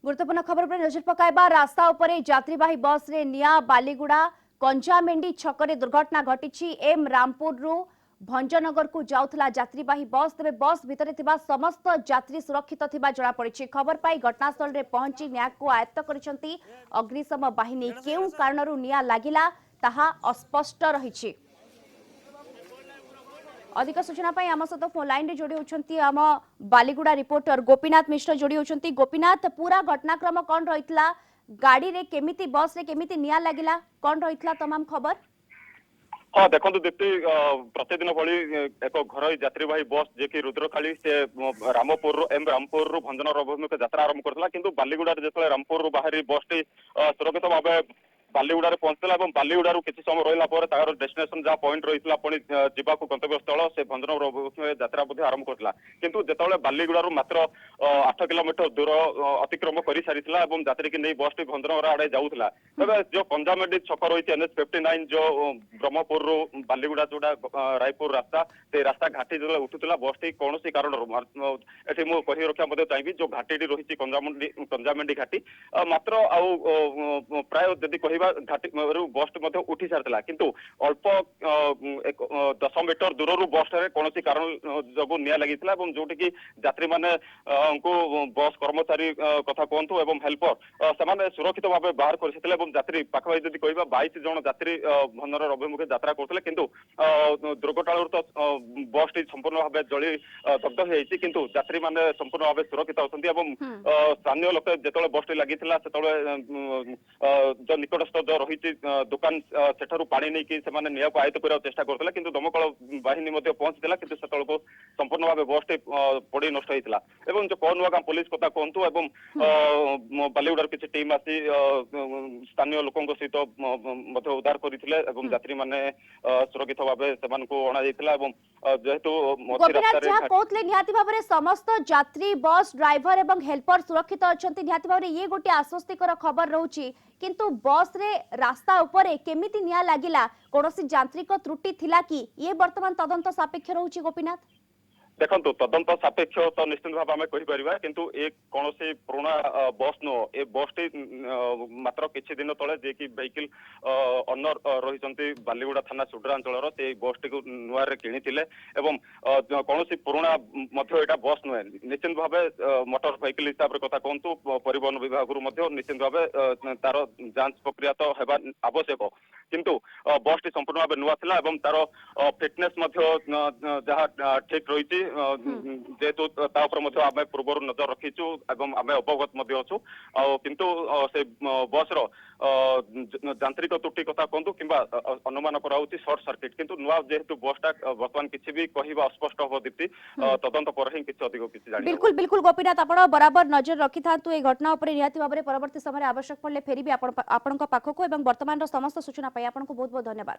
गुरुत्वपूर्ण खबर पर नजर पकाइबा रास्ता उपरे यात्रीवाही बस रे निया बालीगुड़ा कंजामेंडी छकरे दुर्घटना घटी। एम रामपुर रु भंजनगर को जाउथला यात्रीवाही बस तेरे बस भितर थिबा समस्त यात्री सुरक्षित थिबा जणा पड़िछि। खबर पाई घटनास्थल रे पहुंची निया को आयत्त करिसंती अग्निशम बाहिनी। केउ कारणरू निया लागिला ताहा अस्पष्ट रहिछि। अधिक सूचना पाई आम सहित फोन लाइन रे जोड़ी होछंती आम बालीगुड़ा रिपोर्टर गोपीनाथ मिश्र जोड़ी होछंती। गोपीनाथ, पूरा घटनाक्रम कौन रहितला? गाड़ी रे केमिति बस रे केमिति निया लागिला कौन रहितला तमाम खबर? हाँ देखो दीप्ति, प्रतिदिन भली एक घर यात्रीवाही बस जे कि रुद्रकाली से रामपुर एम रामपुर रु भंजनगर अभिमुखे यात्रा आरंभ करथिला, किंतु बालीगुड़ा जो रामपुर रु बाहरी बस टी सुरक्षित भाव बालीगुड़ा पहुंचला बालीगुड़ा किसी समय रहा डेस्टिनेशन जहाँ पॉइंट रही गंतव्य स्थल से भंजनगर यात्रा आरंभ करथिला। किंतु जेतबेले बालीगुड़ा मात्र 8 किलोमीटर दूर अतिक्रम कर सारी यात्री की नहीं बस टी भंजनगर आड़े जाऊला। तेज जो कंजामेंडी छक रही एनएच 59 जो ब्रह्मपुर रु बालीगुड़ा जोड़ा रायपुर रास्ता से रास्ता घाटी जो उठुला बस टी कौन कारण ये मुझे रखा चाहिए जो घाटी रही कंजामेंडी घाटी मात्र प्राय जदि कहवा घाटी बस उठी सारी किंतु अल्प 10 मीटर दूर बस कौन कारण जो निया लगी जोटि की यात्री मैंने बस कर्मचारी कथा कहतु एवं हेल्पर से सुरक्षित भाव बाहर कर यात्री पाखापाखि जब कह 22 जन यात्री भंजनगर अभिमुखे यात्रा करते किंतु दुर्घटना तो बस टी संपूर्ण भाव जली दग्ध हो किंतु यात्री मैंने संपूर्ण भाव सुरक्षित अच्छा। स्थानीय लोक जो बस टी लगी जो निकटस्थ जो रही दुकान सेठू पानी नहीं कि निया को आयत्त करने चेष्टा करते किंतु दमकल बाहिनी पहुंची किंतु से संपूर्ण भाव बस टी पड़ी नष्ट होता एवं जो कौनुआ पुलिस कथा कहतु एवं बालीगुड़ा किसी टीम आसी स्थानीय लोकों सहित उद्धार करते यात्री मैंने सुरक्षित भाव से जेहेतु समस्त यात्री बस ड्राइवर एवं हेल्पर सुरक्षित अच्छा निहाती भाव ये गोटे आश्वस्तिकर खबर रोचे किंतु बस रे रास्ता उपरे केमिति निया लागिला कोनोसी यांत्रिक त्रुटि थिला कि ये वर्तमान तदंत सापेक्ष रोचे गोपीनाथ? देखो तदंत सापेक्ष तो निश्चित भाव आम कहीपर किंतु ए कौन पुराना बस नुह ए बस टी मात्र किछि दिन तले जे कि वेहिकल ओनर रही बालीगुड़ा थाना सुड्रा अंचल से बस टी नुआ किणी एवं कौन पुराना यहाँ बस नुहे निश्चित भाव मोटर वेहिकल हिसाब से कथा कहतु परिवहन विभाग निश्चित भाव तार जांच प्रक्रिया तो हेबा आवश्यक किंतु बस टी संपूर्ण भाव नुआ था तार फिटनेस जहाँ ठीक रही जेहेतु आम पूर्व नजर रखीचु आम अवगत अच्छु किंतु से बस यांत्रिक त्रुटि कथा कहतु कि अनुमान कराऊँच सर्ट सर्किट किंतु नुआ जेहेतु बसटा बर्तमान किसी भी कहवा अस्पष्ट हम दीप्ति तदंत पर ही किसी अधिक किसी जान। बिल्कुल बिल्कुल गोपीनाथ, आप बराबर नजर रखि था ए घटना उपर निहाती भाव परवर्ती समय आवश्यक पड़े फेरी आपण पाखक एवं वर्तमान समस्त सूचना पाई आपको बहुत बहुत धन्यवाद।